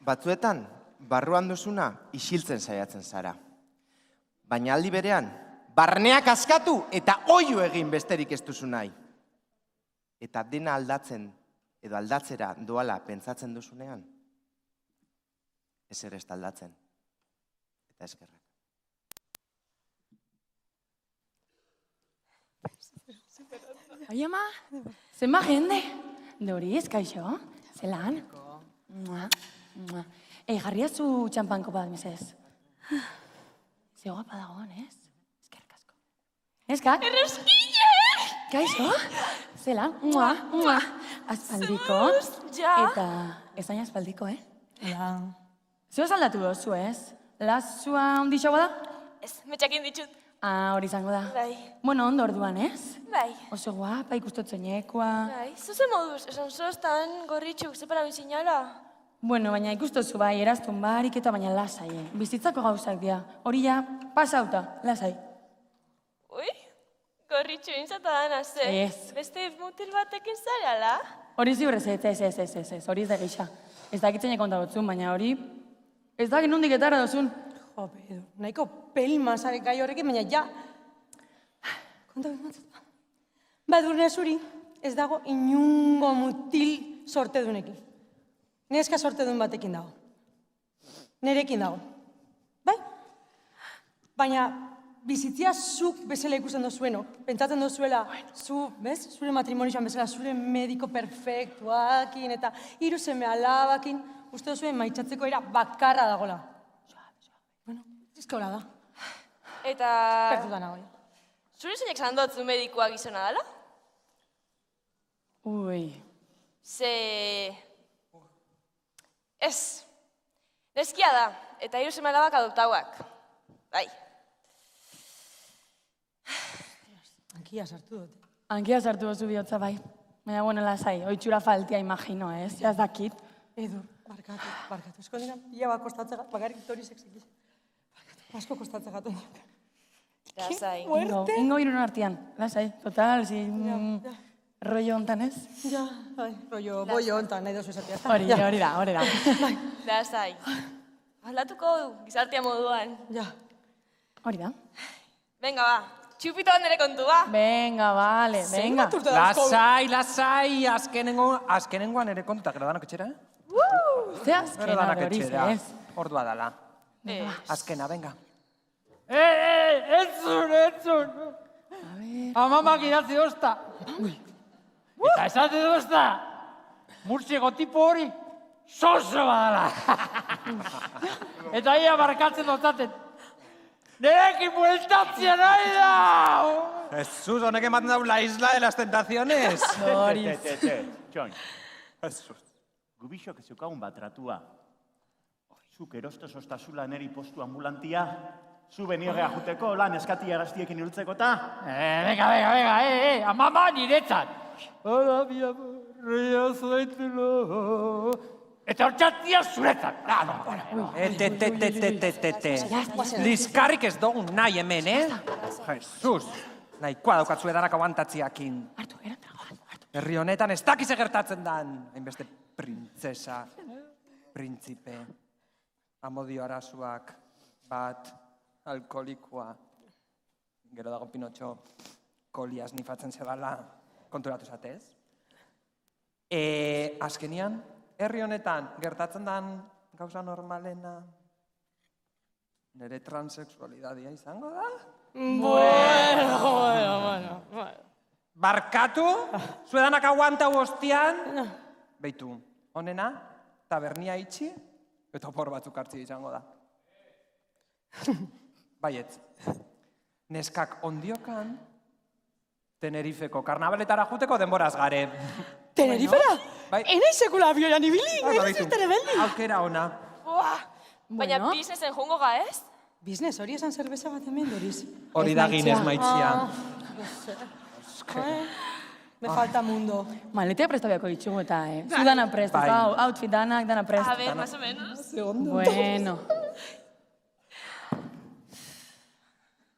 Batzuetan, barruan duzuna isiltzen saiatzen zara. Baina aldi berean, barneak askatu eta oihu egin besterik ez duzu nahi. Eta dena aldatzen edo aldatzera doala pentsatzen duzunean, ezer ez da aldatzen. Eta eskerrak. Ai, ama, zenba jende? Doriz, kaixo? Zelan? Jarriazu txampanko bat, mesez. Ze guapa dagoen, ez? Eskerrik asko. Neska? Erroskille! Kaixo? Zelan? Aspaldiko. Ja. Eta ezain aspaldiko, Zeo aldatu dozu, ez? Lazua ondixo da? Ez, metxakin ditut. Hori izango da. Bai. Bueno, ondo orduan, ez? Bai. Oso guapa, ikustotzenekoa. Bai, zuzen moduz, esan zoztan gorritxuk zepara bizinala. Bueno, baina ikustozu bai, eraztun barik eta baina lasai, Bizitzako gauzak dira. Hori ja, pasauta, lasai. Ui, gorritxu intzata dana, ze? Ez. Beste mutil batekin zarela? Hori ziurrez, ez, hori ez da gisa. Ez dakitzen konta dutzun, baina hori ez da genundik etara duzun. Jo, Pedro, nahiko pelmazarek gai horrekin, baina ja. Konta behar Badurne zuri, ez dago inungo mutil sortedunekin. Neska sortedun batekin dago. Nerekin dago. Bai? Baina bizitzia zuk bezala ikusten dozuenok. Pentsatzen dozuela, zure matrimonioan bezala, zure mediko perfektuakin eta 3 seme alabakin, uste dozuen maitxatzeko era bakarra dagola. Bueno, izkola da. Eta... Perduda nago. Zure zeinak zan dut zu medikoa gizona dela? Ui. Ez. Neskia da, eta 3 seme alabak adoptauak. Bai. Ankia sartu dut. Ankia sartu dozu bihotza bai. Baina, bueno, lasai, oitxura faltia imagino, ez? Jaz dakit. Edu, barkatu. Esko dira, pila bat kostatzegat, bagarik torizek zikiz. Barkatu, asko kostatzegat. Lasai. Ingo irun artian, lasai. Total, rollo hontan, ez? Ja, rollo, boio hontan, nahi dozu esatia. Hori da. Lasai. Aldatuko du, gizartea moduan. Ja. Hori da. Venga, ba. Txupito nere kontu, ba. Venga, vale, venga. Lasai, azkenengoan ere kontuta, gero danak etxera, Ze azkena hori ez. Ordua dala. Azkena, venga. Entzun! Amamak idatzi dozta. Eta esate dozta, murtziego tipo hori, soso badala. Eta ia barkatzen dozaten. Nerekin bueltatzea nahi da! Jesús, honek ematen dau la isla de las tentaciones. Txoin. Gubixok ez zukagun bat tratua. Zuk erosto sostazula neri postu ambulantia, zu benierrea juteko, lan eskatia gaztiekin iltzeko eta... Venga, amama niretzat. Hola, mi amor, ya zaitulo. Eta hortxatia zuretzat. Liskarrik ez dugu nahi hemen, Jesus, nahikoa daukatzue danak aguantatziakin. Herri honetan ez dakiz egertatzen dan. Hainbeste printzesa, printzipe, amodio arazuak, bat, alkoholikoa. Gero dago Pinotxo koliaz nifatzen zebala konturatu zatez. Azkenian, herri honetan gertatzen dan gauza normalena nire transexualidadia izango da? Bueno. Barkatu? Zuedanak aguantau ostian? Beitu, honena, tabernia itxi, eta opor batzuk hartzi izango da. Baietz, neskak ondiokan, Tenerifeko karnabaletara juteko denboraz gare. Tenerifera? Enei sekula abioan ibili, nahi duzuztere beldi. Aukera ona. Baina biznesen jongo ga, ez? Biznes, hori esan zerbeza bat hemen, Doriz. Hori da ginez maitzia. Me falta mundo. Maletea prestabiako ditxugu eta, Zudana prest, outfit danak, dana prest. A ver, más o menos. Bueno.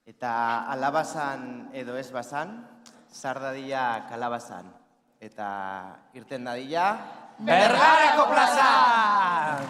Eta alabazan edo ez bazan, sardadia kalabazan. Eta irten dadila... Bergarako plazan!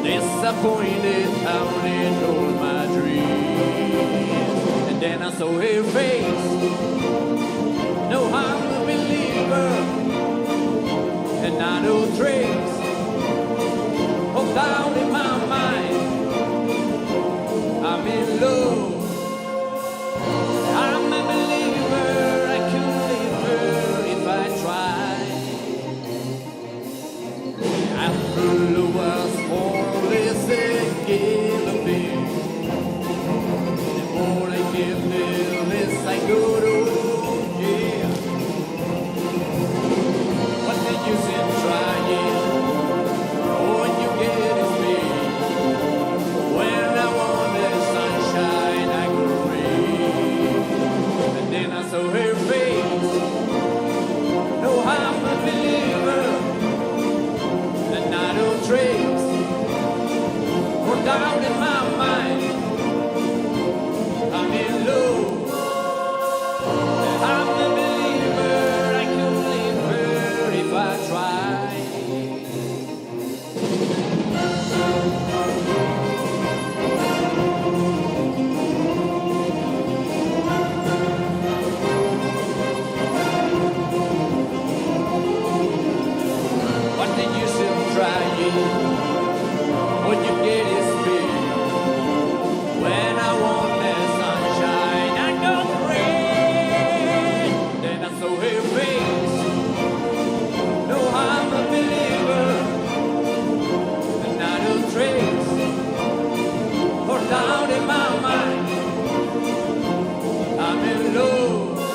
Disappointed out in all my dreams. And then I saw her face. No, I'm a believer, and I no trace of doubt in my mind. I'm in love. I'm a believer. I could leave her if I tried. After was always again a thing. The more I give, the less I go to face. No, I'm a believer, and not a trace or doubt in my mind. I'm in love.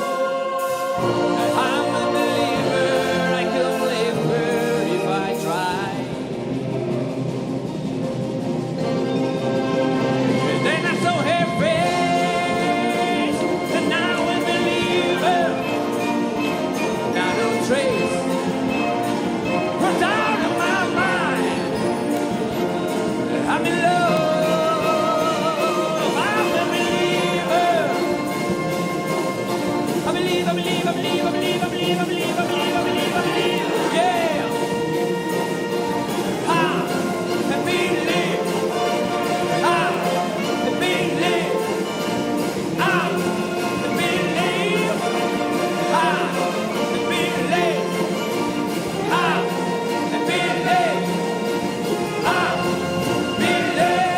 I'm a believer. I can live her if I try. And then I saw her face, and now I'm a believer. Not a trace or doubt in my mind. I'm in love. I'm a believer. I believe, I believe, I believe, I believe, I believe, I believe, I believe, I believe, I believe, yeah. I believe. I believe. I believe. I believe. I believe.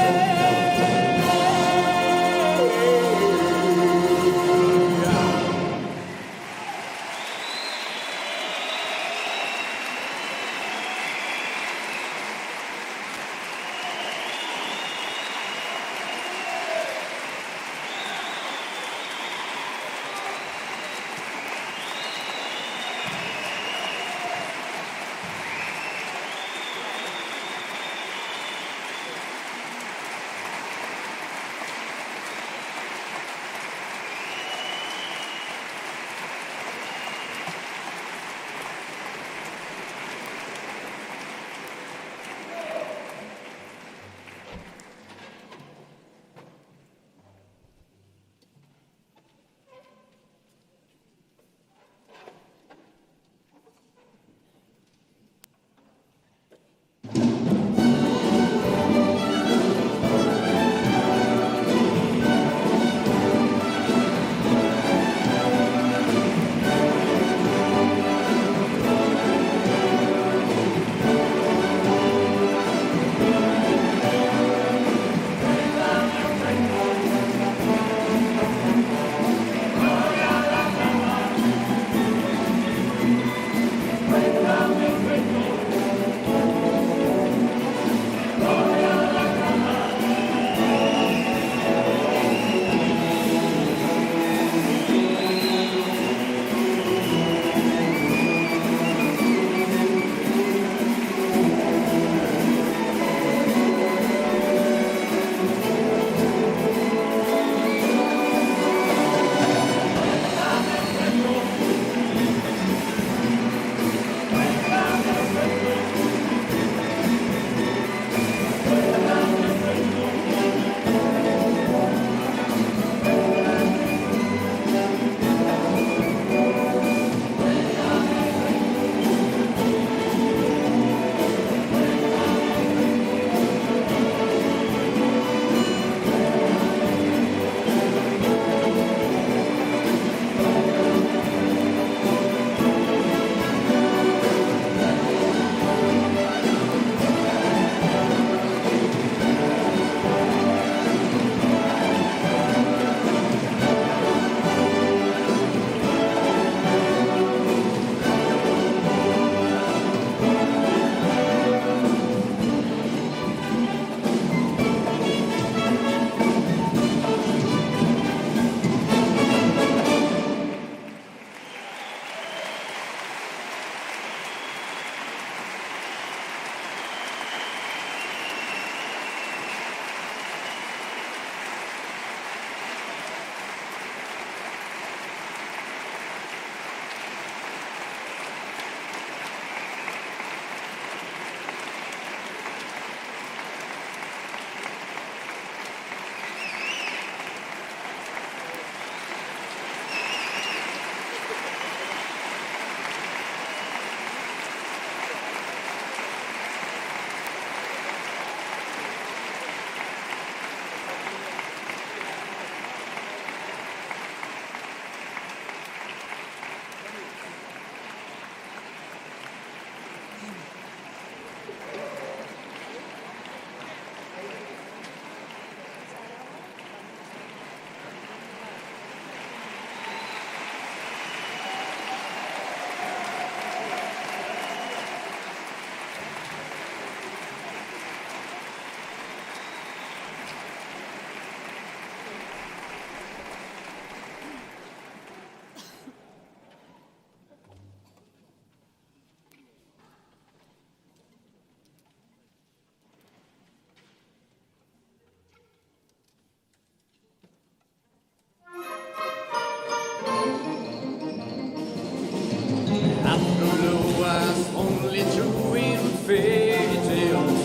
After love was only true in fairy tales,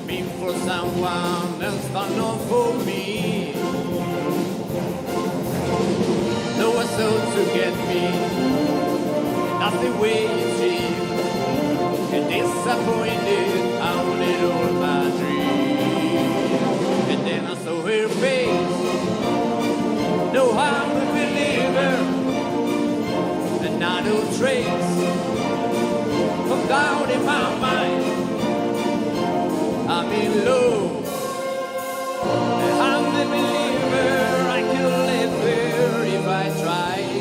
mean for someone else, but not for me. No one sought to get me, that's the way it is. And disappointed, I wanted all my dreams. And then I saw her face. No, I'm a believer, and not no trace of doubt in my mind. I'm in love, and I'm the believer. I could live there if I tried.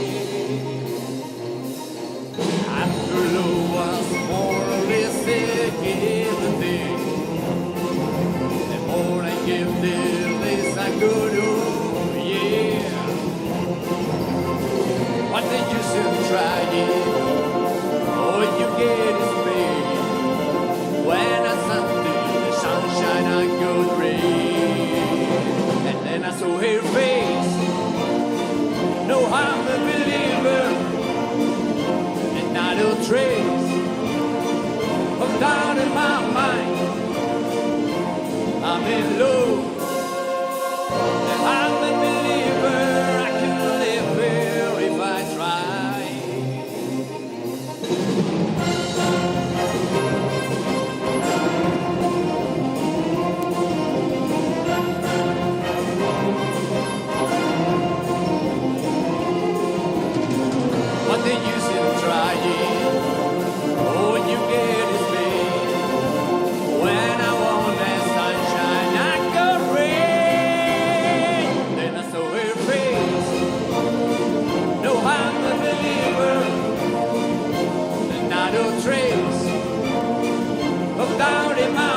After love was more or less a given thing. The more I give, the less I could do. Yeah. What did you say? Try it. All you get is pain. When I Sunday, the sunshine I could rain. And then I saw her face. No, I'm a believer. And not a trace of doubt in my mind. I'm in love. And I'm a believer. I can live here if I try. What the use in trying? All you get is pain. When I want that sunshine, I got rain. Then I saw her face. No, I'm a believer, and not a trace of doubt in my